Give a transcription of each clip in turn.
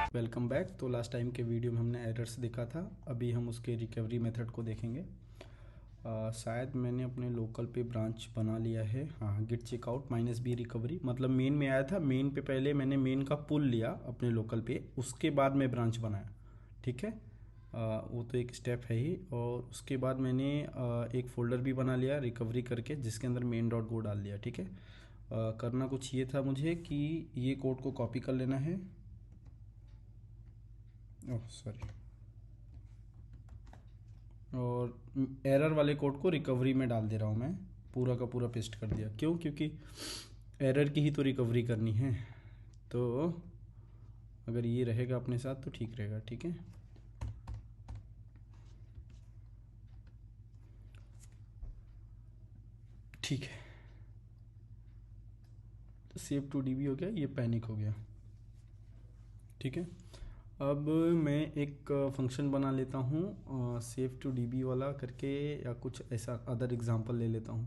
Welcome back. तो last time के video में हमने एरर्स देखा था, अभी हम उसके रिकवरी मेथड को देखेंगे। शायद मैंने अपने लोकल पे ब्रांच बना लिया है। हाँ, गिट चेकआउट -b रिकवरी, मतलब मेन में आया था। मेन पे पहले मैंने मेन का पुल लिया अपने लोकल पे, उसके बाद मैं ब्रांच बनाया। ठीक है, वो तो एक स्टेप है ही। और उसके बाद मैंने एक फ़ोल्डर भी बना लिया रिकवरी करके, जिसके अंदर main.go डाल दिया। ठीक है, करना कुछ ये था मुझे कि ये कोड को कॉपी कर लेना है। ओह सॉरी, और एरर वाले कोड को रिकवरी में डाल दे रहा हूँ मैं। पूरा का पूरा पेस्ट कर दिया। क्यों? क्योंकि एरर की ही तो रिकवरी करनी है। तो अगर ये रहेगा अपने साथ तो ठीक रहेगा। ठीक है, ठीक है। तो सेव टू डीबी हो गया, ये पैनिक हो गया। ठीक है, अब मैं एक फंक्शन बना लेता हूँ सेव टू डीबी वाला करके, या कुछ ऐसा अदर एग्जांपल ले लेता हूँ।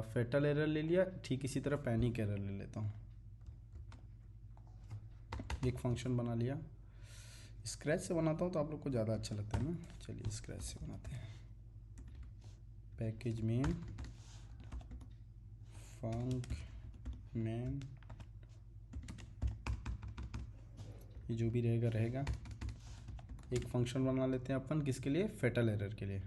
फेटल एरर ले लिया, ठीक इसी तरह पैनिक एरर ले लेता हूँ। एक फंक्शन बना लिया। स्क्रैच से बनाता हूँ तो आप लोग को ज़्यादा अच्छा लगता है ना। चलिए स्क्रैच से बनाते हैं। पैकेज मेन फंक मैन, ये जो भी रहेगा रहेगा। एक फंक्शन बना लेते हैं अपन, किसके लिए? फेटल एरर के लिए।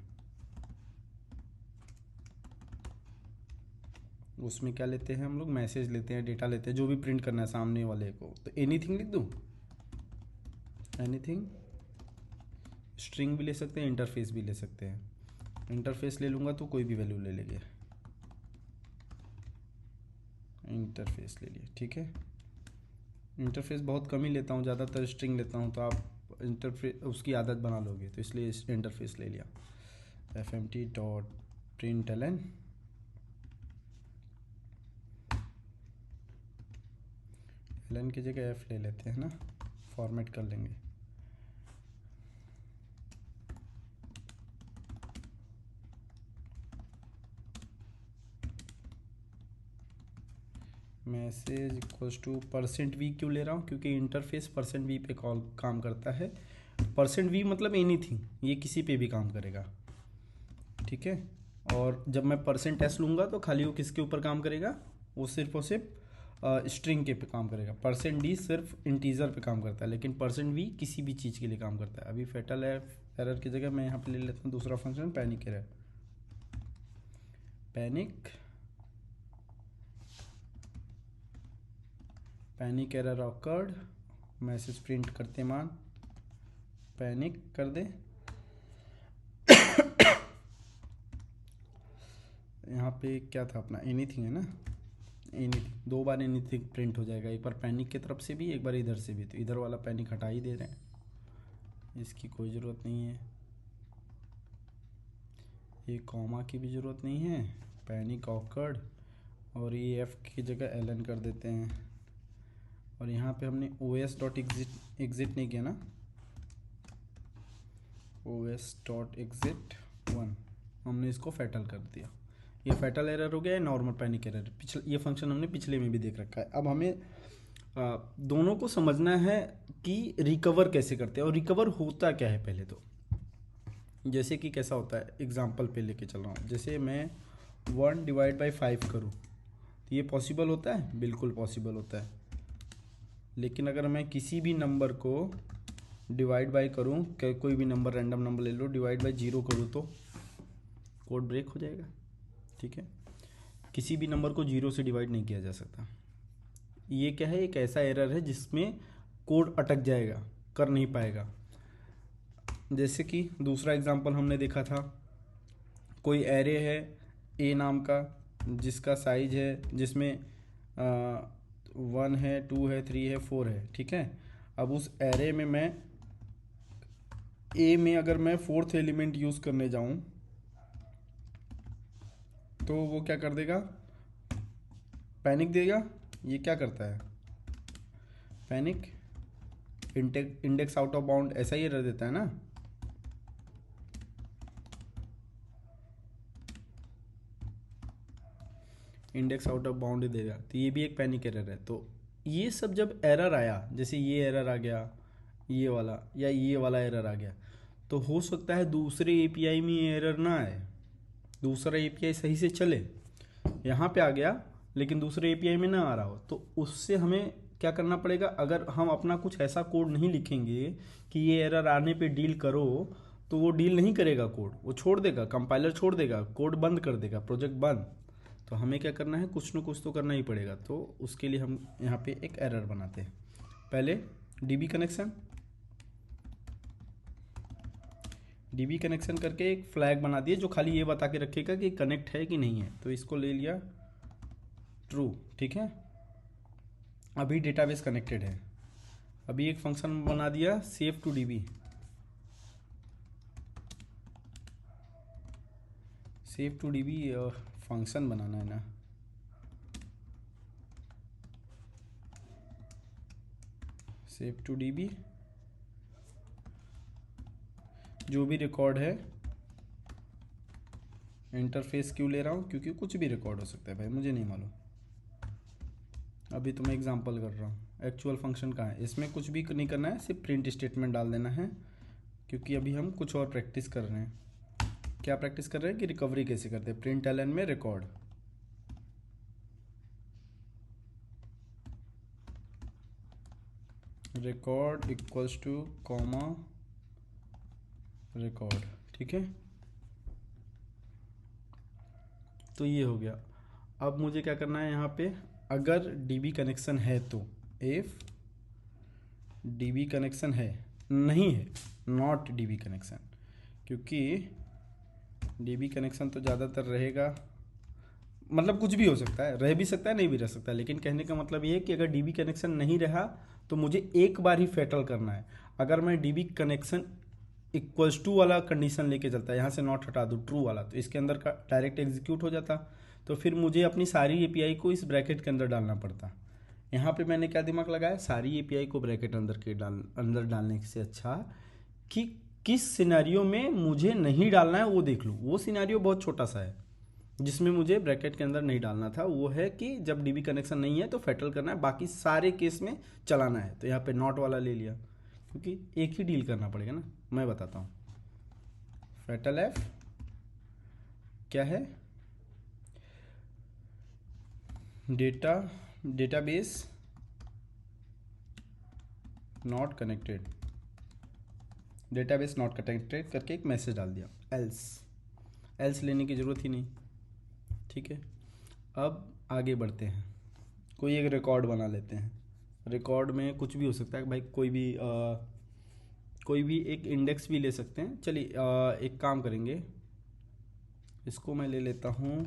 उसमें क्या लेते हैं हम लोग? मैसेज लेते हैं, डेटा लेते हैं, जो भी प्रिंट करना है सामने वाले को। तो एनीथिंग लिख दूँ, एनीथिंग। स्ट्रिंग भी ले सकते हैं, इंटरफेस भी ले सकते हैं। इंटरफेस ले लूँगा तो कोई भी वैल्यू ले लेंगे। इंटरफेस ले लिए। ठीक है, इंटरफेस बहुत कम ही लेता हूँ, ज़्यादातर स्ट्रिंग लेता हूँ। तो आप इंटरफेस उसकी आदत बना लोगे, तो इसलिए इंटरफेस ले लिया। fmt.println, एलन की जगह एफ ले लेते हैं ना, फॉर्मेट कर लेंगे। मैसेज इक्वल्स टू %v क्यों ले रहा हूँ? क्योंकि इंटरफेस %v पे कॉल काम करता है। %v मतलब एनीथिंग, ये किसी पे भी काम करेगा। ठीक है, और जब मैं %s लूँगा तो खाली वो किसके ऊपर काम करेगा? वो सिर्फ और सिर्फ स्ट्रिंग के पे काम करेगा। %d सिर्फ इंटीजर पे काम करता है, लेकिन %v किसी भी चीज़ के लिए काम करता है। अभी फेटल एरर की जगह मैं यहाँ पे ले लेता हूँ दूसरा function, panic error. Panic error awkward, message print करते मान पैनिक कर दे। यहाँ पे क्या था अपना? एनीथिंग है ना, एनीथिंग। दो बार एनीथिंग प्रिंट हो जाएगा, एक बार पैनिक की तरफ से भी, एक बार इधर से भी। तो इधर वाला पैनिक हटा ही दे रहे हैं, इसकी कोई ज़रूरत नहीं है। ये कॉमा की भी ज़रूरत नहीं है, पैनिक ऑकर्ड। और ये एफ की जगह एलन कर देते हैं। और यहाँ पे हमने os.exit नहीं किया ना, os.exit1 हमने इसको फेटल कर दिया। ये फेटल एरर हो गया है, नॉर्मल पैनिक एरर। ये फंक्शन हमने पिछले में भी देख रखा है। अब हमें दोनों को समझना है कि रिकवर कैसे करते हैं और रिकवर होता क्या है पहले तो। जैसे कि कैसा होता है, एग्जाम्पल पे लेके चल रहा हूँ। जैसे मैं 1/5 करूँ तो ये पॉसिबल होता है? बिल्कुल पॉसिबल होता है। लेकिन अगर मैं किसी भी नंबर को डिवाइड बाय करूँ, कोई भी नंबर, रैंडम नंबर ले लो, डिवाइड बाय 0 करूँ तो कोड ब्रेक हो जाएगा। ठीक है, किसी भी नंबर को 0 से डिवाइड नहीं किया जा सकता। ये क्या है? एक ऐसा एरर है जिसमें कोड अटक जाएगा, कर नहीं पाएगा। जैसे कि दूसरा एग्जांपल हमने देखा था, कोई एरे है ए नाम का, जिसका साइज है, जिसमें 1 है, 2 है, 3 है, 4 है। ठीक है, अब उस एरे में मैं ए में अगर मैं 4th एलिमेंट यूज़ करने जाऊं तो वो क्या कर देगा? पैनिक देगा। ये क्या करता है? Panic, index out of bound, ऐसा ही एरर देता है ना। इंडेक्स आउट ऑफ बाउंड देगा, तो ये भी एक पैनिक एरर है। तो ये सब जब एरर आया, जैसे ये एरर आ गया, ये वाला या ये वाला एरर आ गया, तो हो सकता है दूसरे एपीआई में ये एरर ना आए, दूसरा एपीआई सही से चले, यहाँ पे आ गया लेकिन दूसरे एपीआई में ना आ रहा हो, तो उससे हमें क्या करना पड़ेगा। अगर हम अपना कुछ ऐसा कोड नहीं लिखेंगे कि ये एरर आने पे डील करो, तो वो डील नहीं करेगा कोड, वो छोड़ देगा, कंपाइलर छोड़ देगा, कोड बंद कर देगा, प्रोजेक्ट बंद। तो हमें क्या करना है, कुछ न कुछ तो करना ही पड़ेगा। तो उसके लिए हम यहाँ पे एक एरर बनाते हैं। पहले डीबी कनेक्शन करके एक फ्लैग बना दिए जो खाली ये बता के रखेगा कि कनेक्ट है कि नहीं है। तो इसको ले लिया ट्रू, ठीक है। अभी डेटाबेस कनेक्टेड है। अभी एक फंक्शन बना दिया save to DB, save to DB function बनाना है ना, सेव टू डीबी जो भी रिकॉर्ड है। इंटरफेस क्यों ले रहा हूँ, क्योंकि कुछ भी रिकॉर्ड हो सकता है भाई, मुझे नहीं मालूम, अभी तो मैं एग्जांपल कर रहा हूँ। एक्चुअल फंक्शन कहाँ है, इसमें कुछ भी नहीं करना है, सिर्फ प्रिंट स्टेटमेंट डाल देना है, क्योंकि अभी हम कुछ और प्रैक्टिस कर रहे हैं। क्या प्रैक्टिस कर रहे हैं कि रिकवरी कैसे करते हैं। प्रिंट एलन में record, record equals two comma record, ठीक है। तो ये हो गया। अब मुझे क्या करना है यहाँ पे, अगर डीबी कनेक्शन है तो इफ डीबी कनेक्शन है, नहीं है नॉट डीबी कनेक्शन, क्योंकि डीबी कनेक्शन तो ज़्यादातर रहेगा, मतलब कुछ भी हो सकता है, रह भी सकता है नहीं भी रह सकता है, लेकिन कहने का मतलब ये है कि अगर डीबी कनेक्शन नहीं रहा तो मुझे एक बार ही फेटल करना है। अगर मैं डीबी कनेक्शन इक्वल्स टू वाला कंडीशन लेके चलता है, यहाँ से नॉट हटा दूँ ट्रू वाला, तो इसके अंदर का डायरेक्ट एग्जीक्यूट हो जाता, तो फिर मुझे अपनी सारी एपीआई को इस ब्रैकेट के अंदर डालना पड़ता। यहाँ पे मैंने क्या दिमाग लगाया, सारी एपीआई को ब्रैकेट अंदर डालने से अच्छा कि किस सिनेरियो में मुझे नहीं डालना है वो देख लूँ। वो सिनेरियो बहुत छोटा सा है जिसमें मुझे ब्रैकेट के अंदर नहीं डालना था, वो है कि जब डीबी कनेक्शन नहीं है तो फेटल करना है, बाकी सारे केस में चलाना है। तो यहाँ पे नॉट वाला ले लिया, क्योंकि एक ही डील करना पड़ेगा ना। मैं बताता हूँ, फेटल एफ क्या है, database not connected, database not connected करके एक मैसेज डाल दिया। एल्स लेने की ज़रूरत ही नहीं, ठीक है। अब आगे बढ़ते हैं, कोई एक रिकॉर्ड बना लेते हैं। रिकॉर्ड में कुछ भी हो सकता है भाई, कोई भी एक इंडेक्स भी ले सकते हैं। चलिए एक काम करेंगे, इसको मैं ले लेता हूँ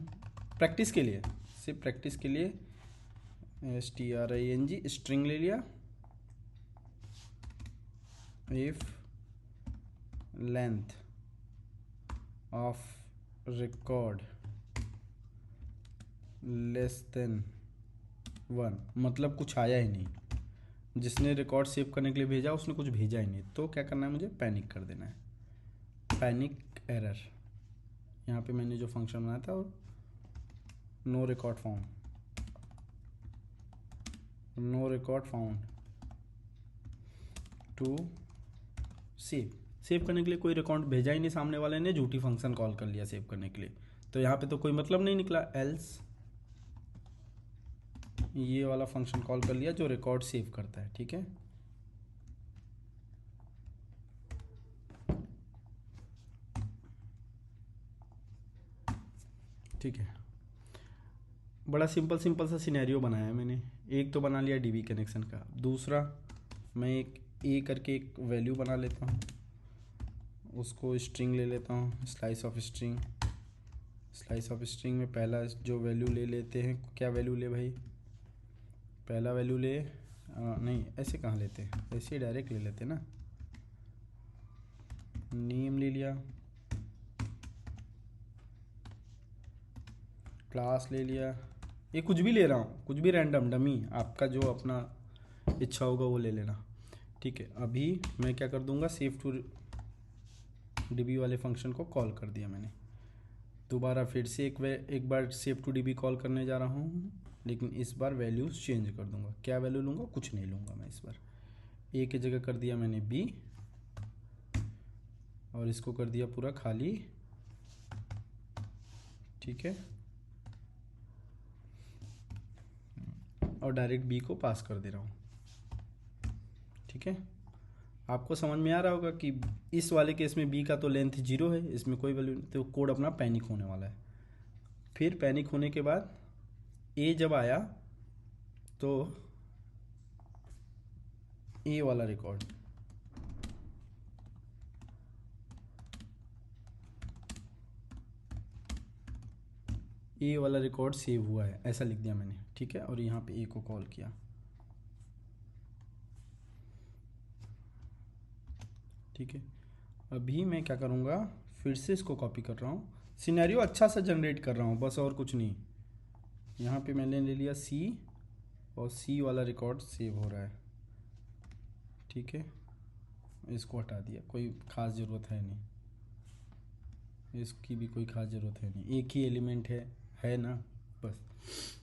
प्रैक्टिस के लिए, सिर्फ प्रैक्टिस के लिए string स्ट्रिंग ले लिया। If length of record less than 1, मतलब कुछ आया ही नहीं, जिसने रिकॉर्ड सेव करने के लिए भेजा उसने कुछ भेजा ही नहीं, तो क्या करना है, मुझे पैनिक कर देना है, पैनिक एरर। यहाँ पे मैंने जो फंक्शन बनाया था, no record found to save करने के लिए कोई रिकॉर्ड भेजा ही नहीं, सामने वाले ने झूठी फंक्शन कॉल कर लिया सेव करने के लिए, तो यहाँ पे तो कोई मतलब नहीं निकला। एल्स ये वाला फंक्शन कॉल कर लिया जो रिकॉर्ड सेव करता है, ठीक है। ठीक है, बड़ा सिंपल सा सिनेरियो बनाया है मैंने। एक तो बना लिया डीबी कनेक्शन का, दूसरा मैं एक ए करके एक वैल्यू बना लेता हूँ, उसको स्ट्रिंग ले लेता हूँ, स्लाइस ऑफ स्ट्रिंग में पहला जो वैल्यू ले लेते हैं, क्या वैल्यू ले भाई, पहला वैल्यू ले, नहीं ऐसे कहाँ लेते हैं, ऐसे ही डायरेक्ट ले लेते ना। नेम ले लिया, क्लास ले लिया, ये कुछ भी ले रहा हूँ, कुछ भी रैंडम डमी, आपका जो अपना इच्छा होगा वो ले लेना, ठीक है। अभी मैं क्या कर दूंगा, सेव टू डीबी वाले फंक्शन को कॉल कर दिया मैंने, दोबारा फिर से एक बार सेव टू डीबी कॉल करने जा रहा हूँ, लेकिन इस बार वैल्यूज़ चेंज कर दूंगा। क्या वैल्यू लूँगा? कुछ नहीं लूँगा मैं इस बार। ए की जगह कर दिया मैंने बी, और इसको कर दिया पूरा खाली, ठीक है, और डायरेक्ट बी को पास कर दे रहा हूँ, ठीक है। आपको समझ में आ रहा होगा कि इस वाले केस में बी का तो लेंथ 0 है, इसमें कोई वैल्यू नहीं, तो कोड अपना पैनिक होने वाला है। फिर पैनिक होने के बाद ए जब आया तो ए वाला रिकॉर्ड, ए वाला रिकॉर्ड सेव हुआ है ऐसा लिख दिया मैंने, ठीक है, और यहाँ पे ए को कॉल किया, ठीक है। अभी मैं क्या करूँगा, फिर से इसको कॉपी कर रहा हूँ, सिनेरियो अच्छा सा जनरेट कर रहा हूँ बस, और कुछ नहीं। यहाँ पे मैंने ले लिया सी, और सी वाला रिकॉर्ड सेव हो रहा है, ठीक है। इसको हटा दिया, कोई ख़ास ज़रूरत है नहीं, इसकी भी कोई ख़ास ज़रूरत है नहीं, एक ही एलिमेंट है ना, बस।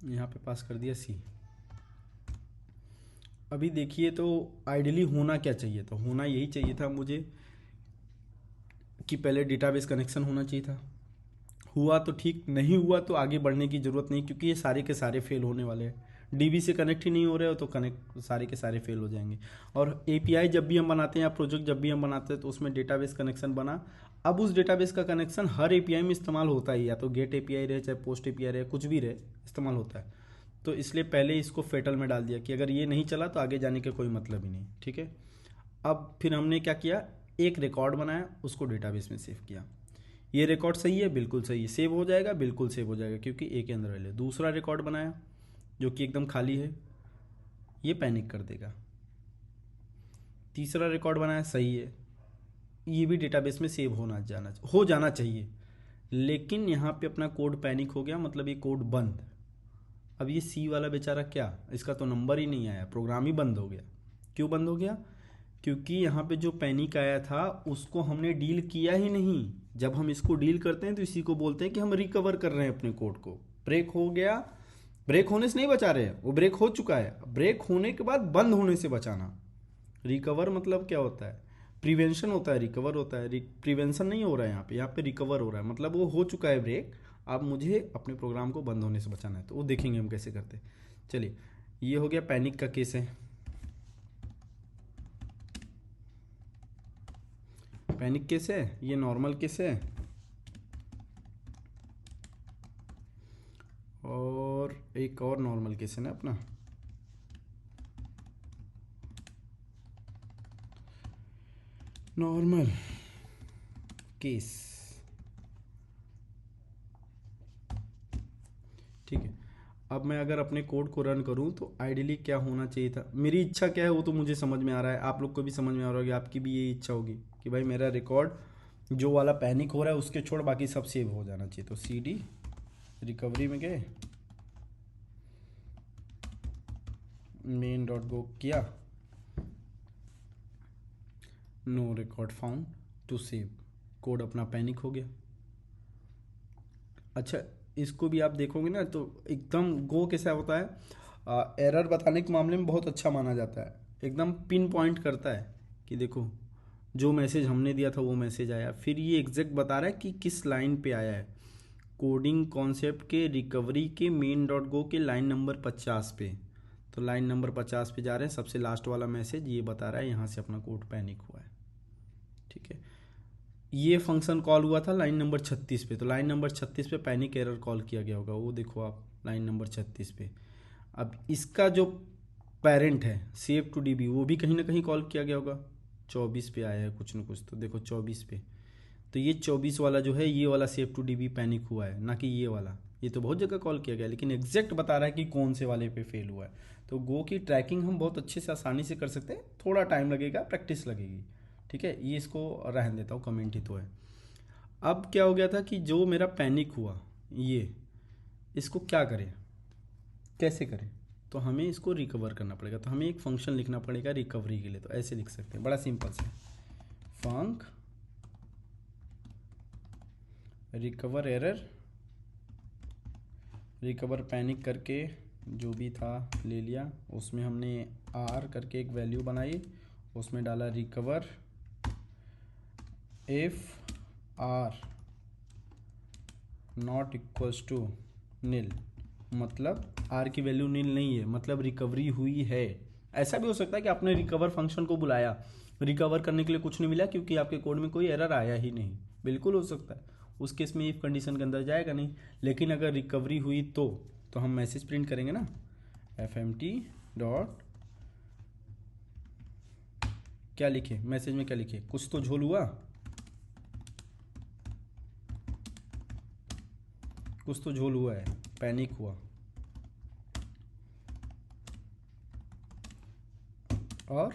यहाँ पे पास कर दिया सी। अभी देखिए तो आइडियली होना क्या चाहिए था, होना यही चाहिए था मुझे कि पहले डेटाबेस कनेक्शन होना चाहिए था। हुआ तो ठीक, नहीं हुआ तो आगे बढ़ने की ज़रूरत नहीं, क्योंकि ये सारे के सारे फेल होने वाले हैं। डीबी से कनेक्ट ही नहीं हो रहे हो तो कनेक्ट सारे के सारे फेल हो जाएंगे। और एपीआई जब भी हम बनाते हैं या प्रोजेक्ट जब भी हम बनाते हैं तो उसमें डेटाबेस कनेक्शन बना, अब उस डेटाबेस का कनेक्शन हर एपीआई में इस्तेमाल होता ही, या तो गेट एपीआई रहे चाहे पोस्ट एपीआई रहे, कुछ भी रहे, इस्तेमाल होता है। तो इसलिए पहले इसको फेटल में डाल दिया कि अगर ये नहीं चला तो आगे जाने का कोई मतलब ही नहीं, ठीक है। अब फिर हमने क्या किया, एक रिकॉर्ड बनाया, उसको डेटाबेस में सेव किया। ये रिकॉर्ड सही है, बिल्कुल सही है, सेव हो जाएगा, बिल्कुल सेव हो जाएगा, क्योंकि ए के अंदर वैल्यू। दूसरा रिकॉर्ड बनाया जो कि एकदम खाली है, ये पैनिक कर देगा। तीसरा रिकॉर्ड बनाया, सही है, ये भी डेटाबेस में सेव हो जाना चाहिए, लेकिन यहाँ पे अपना कोड पैनिक हो गया, मतलब ये कोड बंद। अब ये सी वाला बेचारा क्या, इसका तो नंबर ही नहीं आया, प्रोग्राम ही बंद हो गया। क्यों बंद हो गया? क्योंकि यहाँ पे जो पैनिक आया था उसको हमने डील किया ही नहीं। जब हम इसको डील करते हैं तो इसी को बोलते हैं कि हम रिकवर कर रहे हैं अपने कोड को। ब्रेक हो गया, ब्रेक होने से नहीं बचा रहे हैं, वो ब्रेक हो चुका है, ब्रेक होने के बाद बंद होने से बचाना। रिकवर मतलब क्या होता है? प्रिवेंशन होता है, रिकवर होता है। प्रिवेंशन नहीं हो रहा है यहाँ पे रिकवर हो रहा है, मतलब वो हो चुका है ब्रेक, अब मुझे अपने प्रोग्राम को बंद होने से बचाना है। तो वो देखेंगे हम कैसे करते हैं। चलिए, ये हो गया पैनिक का केस है। पैनिक केस है, ये नॉर्मल केस है, और एक और नॉर्मल केस है ना अपना, नॉर्मल केस, ठीक है। अब मैं अगर अपने कोड को रन करूं तो आइडियली क्या होना चाहिए था, मेरी इच्छा क्या है वो तो मुझे समझ में आ रहा है, आप लोग को भी समझ में आ रहा होगा, आपकी भी ये इच्छा होगी कि भाई मेरा रिकॉर्ड जो वाला पैनिक हो रहा है उसके छोड़ बाकी सब सेव हो जाना चाहिए। तो सी डी रिकवरी में गए, main.go किया, no record found to save, code अपना पैनिक हो गया। अच्छा, इसको भी आप देखोगे ना तो एकदम गो कैसा होता है, एरर बताने के मामले में बहुत अच्छा माना जाता है, एकदम पिन पॉइंट करता है कि देखो जो मैसेज हमने दिया था वो मैसेज आया। फिर ये एग्जैक्ट बता रहा है कि किस लाइन पे आया है, कोडिंग कॉन्सेप्ट के रिकवरी के main.go के लाइन नंबर 50 पे। तो लाइन नंबर 50 पे जा रहे हैं, सबसे लास्ट वाला मैसेज ये बता रहा है यहाँ से अपना कोड पैनिक हुआ है, ठीक है। ये फंक्शन कॉल हुआ था लाइन नंबर 36 पे, तो लाइन नंबर 36 पे पैनिक एरर कॉल किया गया होगा, वो देखो आप लाइन नंबर 36 पे। अब इसका जो पेरेंट है सेव टू डीबी, वो भी कहीं ना कहीं कॉल किया गया होगा, 24 पे आया है कुछ ना कुछ, तो देखो 24 पे, तो ये 24 वाला जो है ये वाला सेव टू डीबी पैनिक हुआ है, ना कि ये वाला। ये तो बहुत जगह कॉल किया गया लेकिन एग्जैक्ट बता रहा है कि कौन से वाले पे फेल हुआ है। तो गो की ट्रैकिंग हम बहुत अच्छे से आसानी से कर सकते हैं, थोड़ा टाइम लगेगा, प्रैक्टिस लगेगी, ठीक है। ये इसको रहने देता हूँ, कमेंट ही तो है। अब क्या हो गया था कि जो मेरा पैनिक हुआ, ये इसको क्या करें, कैसे करें, तो हमें इसको रिकवर करना पड़ेगा। तो हमें एक फंक्शन लिखना पड़ेगा रिकवरी के लिए, तो ऐसे लिख सकते हैं, बड़ा सिंपल से, फंक रिकवर एरर रिकवर पैनिक करके जो भी था ले लिया, उसमें हमने आर करके एक वैल्यू बनाई, उसमें डाला recover if R not equals to nil, मतलब आर की वैल्यू नील नहीं है, मतलब रिकवरी हुई है। ऐसा भी हो सकता है कि आपने रिकवर फंक्शन को बुलाया, रिकवर करने के लिए कुछ नहीं मिला क्योंकि आपके कोड में कोई एरर आया ही नहीं, बिल्कुल हो सकता है। उस केस में इफ कंडीशन के अंदर जाएगा नहीं। लेकिन अगर रिकवरी हुई तो हम मैसेज प्रिंट करेंगे ना, fmt डॉट क्या लिखे, मैसेज में क्या लिखे, कुछ तो झोल हुआ, कुछ तो झोल हुआ है, पैनिक हुआ। और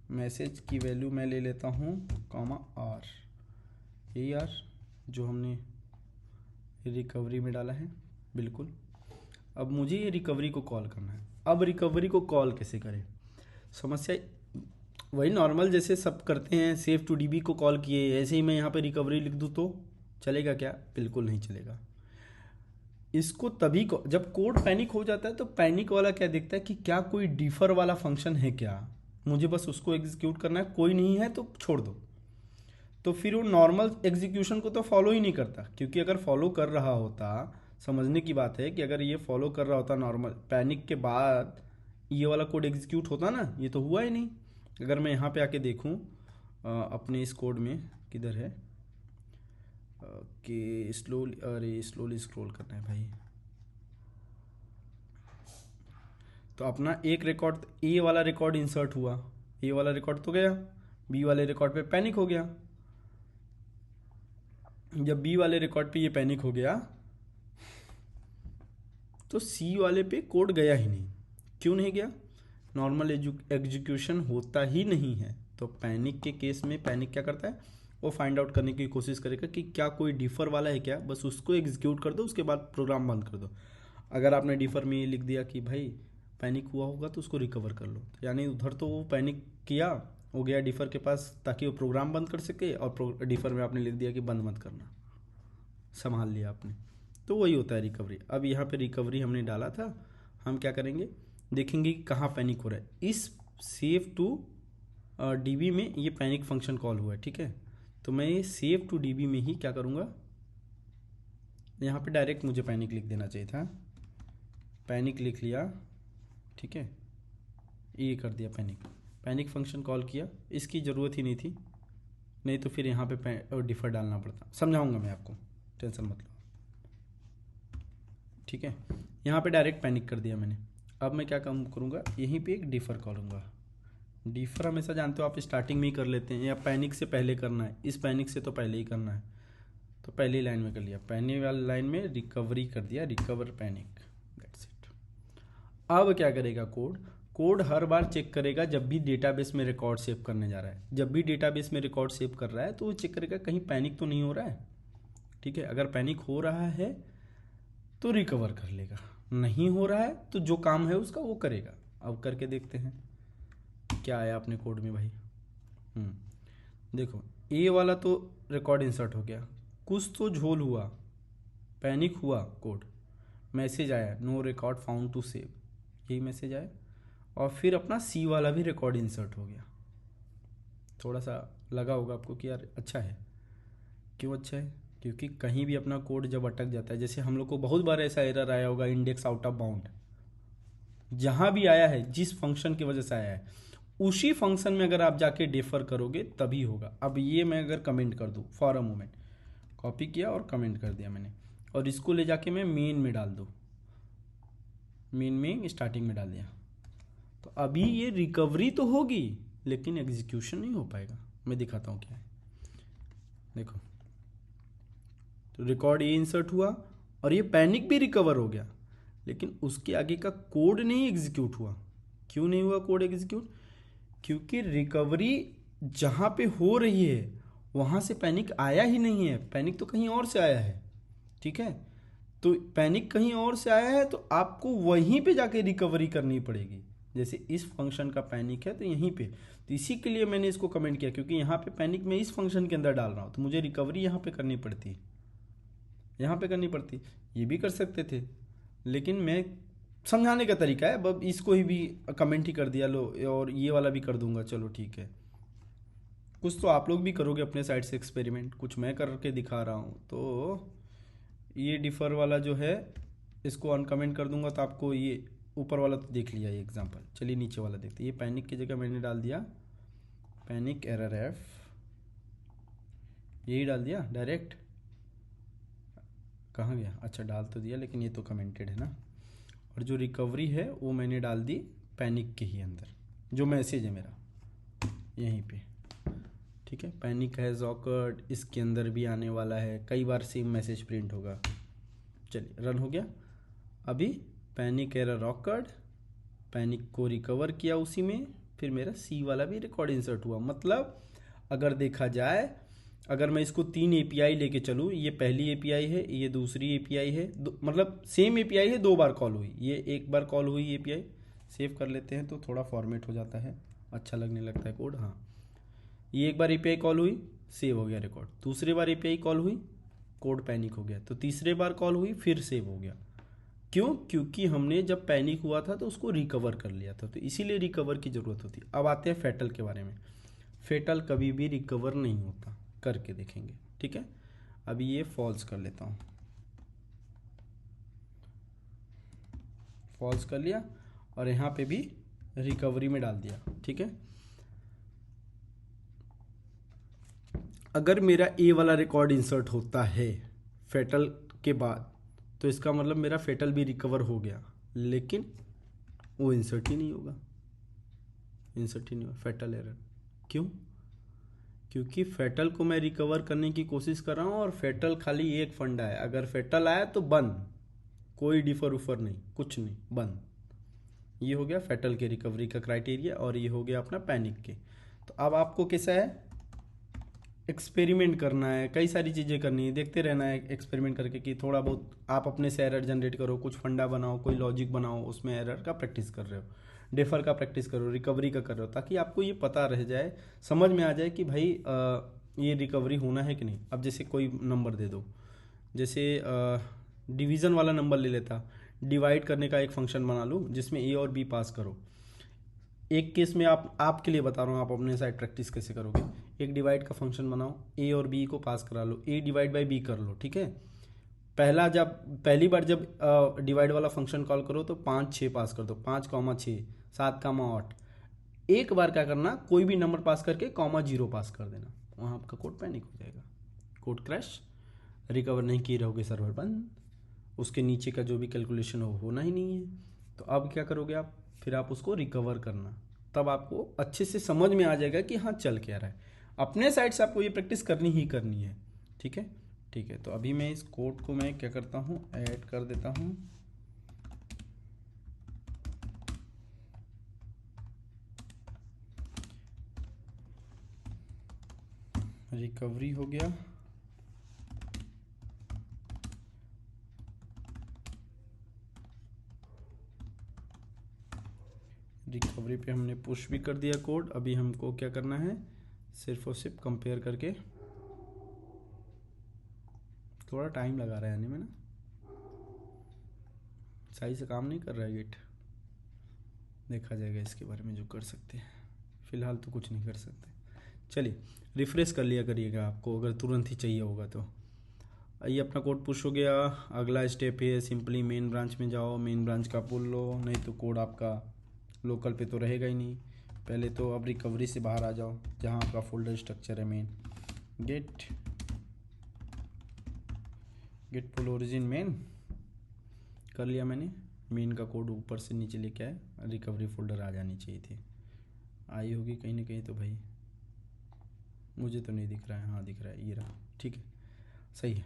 मैसेज की वैल्यू मैं ले लेता हूँ कॉमा आर, यही आर जो हमने रिकवरी में डाला है, बिल्कुल। अब मुझे ये रिकवरी को कॉल करना है। अब रिकवरी को कॉल कैसे करें, समस्या वही नॉर्मल जैसे सब करते हैं, सेव टू डीबी को कॉल किए, ऐसे ही मैं यहाँ पे रिकवरी लिख दूँ तो चलेगा क्या? बिल्कुल नहीं चलेगा। इसको तभी को जब कोड पैनिक हो जाता है तो पैनिक वाला क्या देखता है कि क्या कोई डिफर वाला फंक्शन है क्या, मुझे बस उसको एग्जीक्यूट करना है, कोई नहीं है तो छोड़ दो। तो फिर वो नॉर्मल एग्जीक्यूशन को तो फॉलो ही नहीं करता, क्योंकि अगर फॉलो कर रहा होता, समझने की बात है कि अगर ये फॉलो कर रहा होता नॉर्मल पैनिक के बाद ये वाला कोड एग्जीक्यूट होता ना, ये तो हुआ ही नहीं। अगर मैं यहाँ पे आके देखूँ अपने इस कोड में, किधर है कि स्लोली, अरे स्लोली स्क्रॉल करना है भाई, तो अपना एक रिकॉर्ड ए वाला रिकॉर्ड इंसर्ट हुआ, ए वाला रिकॉर्ड तो गया, बी वाले रिकॉर्ड पे पैनिक हो गया। जब बी वाले रिकॉर्ड पे ये पैनिक हो गया तो सी वाले पे कोड गया ही नहीं। क्यों नहीं गया? नॉर्मल एग्जीक्यूशन होता ही नहीं है। तो पैनिक के केस में पैनिक क्या करता है, वो फाइंड आउट करने की कोशिश करेगा कि क्या कोई डिफर वाला है क्या, बस उसको एग्जीक्यूट कर दो, उसके बाद प्रोग्राम बंद कर दो। अगर आपने डिफर में ये लिख दिया कि भाई पैनिक हुआ होगा तो उसको रिकवर कर लो, यानी उधर तो वो पैनिक किया, हो गया डिफर के पास ताकि वो प्रोग्राम बंद कर सके, और डिफर में आपने लिख दिया कि बंद मत करना, संभाल लिया आपने। तो वही होता है रिकवरी। अब यहाँ पे रिकवरी हमने डाला था, हम क्या करेंगे, देखेंगे कि कहाँ पैनिक हो रहा है। इस सेव टू डीबी में ये पैनिक फंक्शन कॉल हुआ है, ठीक है। तो मैं ये सेव टू डीबी में ही क्या करूँगा, यहाँ पे डायरेक्ट मुझे पैनिक लिख देना चाहिए था, पैनिक लिख लिया, ठीक है, ये कर दिया पैनिक फंक्शन कॉल किया, इसकी ज़रूरत ही नहीं थी, नहीं तो फिर यहाँ पे डिफर डालना पड़ता। समझाऊंगा मैं आपको, टेंशन मत लो, ठीक है। यहाँ पे डायरेक्ट पैनिक कर दिया मैंने। अब मैं क्या काम करूँगा, यहीं पे एक डिफर करूँगा। डिफर हमेशा जानते हो आप स्टार्टिंग में ही कर लेते हैं, या पैनिक से पहले करना है, इस पैनिक से तो पहले ही करना है, तो पहली लाइन में कर लिया, पैनिक वाली लाइन में रिकवरी कर दिया, रिकवर पैनिक, दैट्स इट। अब क्या करेगा कोड हर बार चेक करेगा जब भी डेटाबेस में रिकॉर्ड सेव करने जा रहा है, जब भी डेटाबेस में रिकॉर्ड सेव कर रहा है तो वो चेक करेगा कहीं पैनिक तो नहीं हो रहा है, ठीक है। अगर पैनिक हो रहा है तो रिकवर कर लेगा, नहीं हो रहा है तो जो काम है उसका वो करेगा। अब करके देखते हैं क्या आया अपने कोड में भाई। देखो ए वाला तो रिकॉर्ड इंसर्ट हो गया, कुछ तो झोल हुआ, पैनिक हुआ कोड, मैसेज आया no record found to save, यही मैसेज आया, और फिर अपना सी वाला भी रिकॉर्ड इंसर्ट हो गया। थोड़ा सा लगा होगा आपको कि यार अच्छा है, क्यों अच्छा है, क्योंकि कहीं भी अपना कोड जब अटक जाता है, जैसे हम लोग को बहुत बार ऐसा एरर आया होगा, इंडेक्स आउट ऑफ बाउंड, जहाँ भी आया है जिस फंक्शन की वजह से आया है उसी फंक्शन में अगर आप जाके डिफर करोगे तभी होगा। अब ये मैं अगर कमेंट कर दूँ फॉर अ मोमेंट, कॉपी किया और कमेंट कर दिया मैंने, और इसको ले जाके मैं मेन में डाल दूँ, मेन में स्टार्टिंग में डाल दिया, तो अभी ये रिकवरी तो होगी लेकिन एग्जीक्यूशन नहीं हो पाएगा। मैं दिखाता हूँ क्या है, देखो, तो रिकॉर्ड ये इंसर्ट हुआ और ये पैनिक भी रिकवर हो गया, लेकिन उसके आगे का कोड नहीं एग्जीक्यूट हुआ। क्यों नहीं हुआ कोड एग्जीक्यूट? क्योंकि रिकवरी जहाँ पे हो रही है वहाँ से पैनिक आया ही नहीं है, पैनिक तो कहीं और से आया है, ठीक है। तो पैनिक कहीं और से आया है तो आपको वहीं पे जाके रिकवरी करनी पड़ेगी। जैसे इस फंक्शन का पैनिक है तो यहीं पे, तो इसी के लिए मैंने इसको कमेंट किया, क्योंकि यहाँ पे पैनिक मैं इस फंक्शन के अंदर डाल रहा हूँ तो मुझे रिकवरी यहाँ पे करनी पड़ती है। यहाँ पे करनी पड़ती, ये भी कर सकते थे, लेकिन मैं समझाने का तरीका है, अब इसको ही भी कमेंट ही कर दिया लो, और ये वाला भी कर दूंगा, चलो ठीक है। कुछ तो आप लोग भी करोगे अपने साइड से एक्सपेरिमेंट, कुछ मैं करके दिखा रहा हूँ। तो ये डिफ़र वाला जो है इसको अनकमेंट कर दूंगा, तो आपको ये ऊपर वाला तो देख लिया ये एग्जांपल। चलिए नीचे वाला देखते हैं। ये पैनिक की जगह मैंने डाल दिया पैनिक एरर एफ, यही डाल दिया डायरेक्ट। कहाँ गया, अच्छा डाल तो दिया, लेकिन ये तो कमेंटेड है ना। और जो रिकवरी है वो मैंने डाल दी पैनिक के ही अंदर, जो मैसेज है मेरा यहीं पे, ठीक है। पैनिक हैज़ ऑकर्ड इसके अंदर भी आने वाला है, कई बार सेम मैसेज प्रिंट होगा। चलिए रन हो गया। अभी पैनिक एरर ऑकर्ड, पैनिक को रिकवर किया उसी में, फिर मेरा सी वाला भी रिकॉर्ड इंसर्ट हुआ। मतलब अगर देखा जाए, अगर मैं इसको 3 एपीआई लेके चलूँ, ये पहली एपीआई है, ये दूसरी एपीआई है, मतलब सेम एपीआई है, 2 बार कॉल हुई, ये 1 बार कॉल हुई एपीआई। सेव कर लेते हैं तो थोड़ा फॉर्मेट हो जाता है, अच्छा लगने लगता है कोड। हाँ, ये 1 बार एपीआई कॉल हुई, सेव हो गया रिकॉर्ड। दूसरी बार एपीआई कॉल हुई, कोड पैनिक हो गया। तो तीसरे बार कॉल हुई, फिर सेव हो गया। क्यों? क्योंकि हमने जब पैनिक हुआ था तो उसको रिकवर कर लिया था, तो इसीलिए रिकवर की ज़रूरत होती। अब आते हैं फेटल के बारे में। फेटल कभी भी रिकवर नहीं होता, करके देखेंगे, ठीक है। अभी ये फॉल्स कर लेता हूँ, फॉल्स कर लिया, और यहाँ पे भी रिकवरी में डाल दिया, ठीक है। अगर मेरा ए वाला रिकॉर्ड इंसर्ट होता है फेटल के बाद, तो इसका मतलब मेरा फेटल भी रिकवर हो गया, लेकिन वो इंसर्ट ही नहीं होगा, इंसर्ट ही नहीं होगा, फेटल एरर। क्यों? क्योंकि फेटल को मैं रिकवर करने की कोशिश कर रहा हूँ, और फेटल खाली एक फंडा है, अगर फेटल आया तो बंद, कोई डिफर उफर नहीं, कुछ नहीं, बंद। ये हो गया फेटल के रिकवरी का क्राइटेरिया, और ये हो गया अपना पैनिक के। तो अब आपको कैसा है, एक्सपेरिमेंट करना है, कई सारी चीज़ें करनी है, देखते रहना है एक्सपेरिमेंट करके, कि थोड़ा बहुत आप अपने से एरर जनरेट करो, कुछ फंडा बनाओ, कोई लॉजिक बनाओ, उसमें एरर का प्रैक्टिस कर रहे हो, डेफर का प्रैक्टिस करो, रिकवरी का कर रहे हो, ताकि आपको ये पता रह जाए, समझ में आ जाए कि भाई ये रिकवरी होना है कि नहीं। अब जैसे कोई नंबर दे दो, जैसे डिवीज़न वाला नंबर ले लेता, डिवाइड करने का एक फंक्शन बना लूँ जिसमें ए और बी पास करो। एक केस में आपके लिए बता रहा हूँ, आप अपने साइड प्रैक्टिस कैसे करोगे। एक डिवाइड का फंक्शन बनाओ, ए और बी को पास करा लो, ए डिवाइड बाई बी कर लो, ठीक है। पहली बार जब डिवाइड वाला फंक्शन कॉल करो तो 5 6 पास कर दो, 5 6 7 8। एक बार क्या करना, कोई भी नंबर पास करके 0 पास कर देना, वहाँ आपका कोड पैनिक हो जाएगा, कोड क्रैश, रिकवर नहीं किए रहोगे, सर्वर बंद, उसके नीचे का जो भी कैलकुलेशन हो होना ही नहीं है। तो अब क्या करोगे आप, फिर आप उसको रिकवर करना, तब आपको अच्छे से समझ में आ जाएगा कि हाँ चल क्या रहा है। अपने साइड से आपको ये प्रैक्टिस करनी ही करनी है, ठीक है। ठीक है, तो अभी मैं इस कोड को मैं क्या करता हूँ, ऐड कर देता हूँ। रिकवरी हो गया, रिकवरी पे हमने पुश भी कर दिया कोड। अभी हमको क्या करना है, सिर्फ और सिर्फ कंपेयर करके, थोड़ा टाइम लगा रहा है यानी में ना, सही से काम नहीं कर रहा है गेट, देखा जाएगा इसके बारे में जो कर सकते हैं, फिलहाल तो कुछ नहीं कर सकते। चलिए रिफ्रेश कर लिया करिएगा आपको अगर तुरंत ही चाहिए होगा तो। ये अपना कोड पुश हो गया। अगला स्टेप है सिंपली मेन ब्रांच में जाओ, मेन ब्रांच का पुल लो, नहीं तो कोड आपका लोकल पे तो रहेगा ही नहीं। पहले तो अब रिकवरी से बाहर आ जाओ, जहाँ आपका फोल्डर स्ट्रक्चर है मेन, गेट पुल ओरिजिन मेन कर लिया मैंने। मेन का कोड ऊपर से नीचे लेके आए, रिकवरी फोल्डर आ जानी चाहिए थी, आई होगी कहीं ना कहीं तो भाई, मुझे तो नहीं दिख रहा है, हाँ दिख रहा है, ये रहा, ठीक है सही है।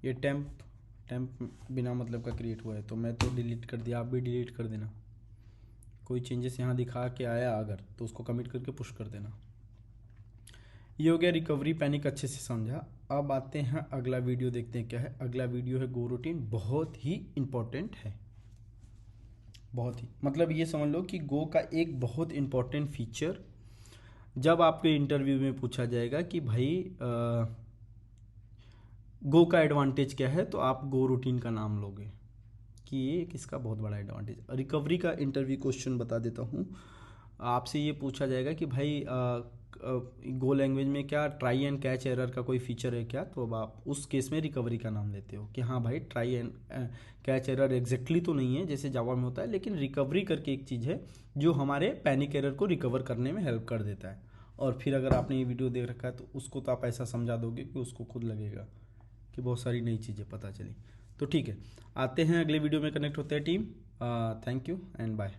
ये टेम्प बिना मतलब का क्रिएट हुआ है, तो मैं तो डिलीट कर दिया, आप भी डिलीट कर देना। कोई चेंजेस यहाँ दिखा के आया अगर तो उसको कमिट करके पुश कर देना। ये हो गया रिकवरी पैनिक, अच्छे से समझा। अब आते हैं अगला वीडियो, देखते हैं क्या है। अगला वीडियो है गो रूटीन, बहुत ही इंपॉर्टेंट है, बहुत ही, मतलब ये समझ लो कि गो का एक बहुत इंपॉर्टेंट फीचर, जब आपके इंटरव्यू में पूछा जाएगा कि भाई गो का एडवांटेज क्या है, तो आप गो रूटीन का नाम लोगे कि ये किसका बहुत बड़ा एडवांटेज। रिकवरी का इंटरव्यू क्वेश्चन बता देता हूँ। आपसे ये पूछा जाएगा कि भाई गो लैंग्वेज में क्या ट्राई एंड कैच एरर का कोई फीचर है क्या, तो अब आप उस केस में रिकवरी का नाम लेते हो कि हाँ भाई try and catch error exactly तो नहीं है जैसे जावा में होता है, लेकिन रिकवरी करके एक चीज़ है जो हमारे पैनिक एरर को रिकवर करने में हेल्प कर देता है। और फिर अगर आपने ये वीडियो देख रखा है तो उसको तो आप ऐसा समझा दोगे कि उसको खुद लगेगा कि बहुत सारी नई चीज़ें पता चली। तो ठीक है, आते हैं अगले वीडियो में, कनेक्ट होते हैं team. Thank you and bye.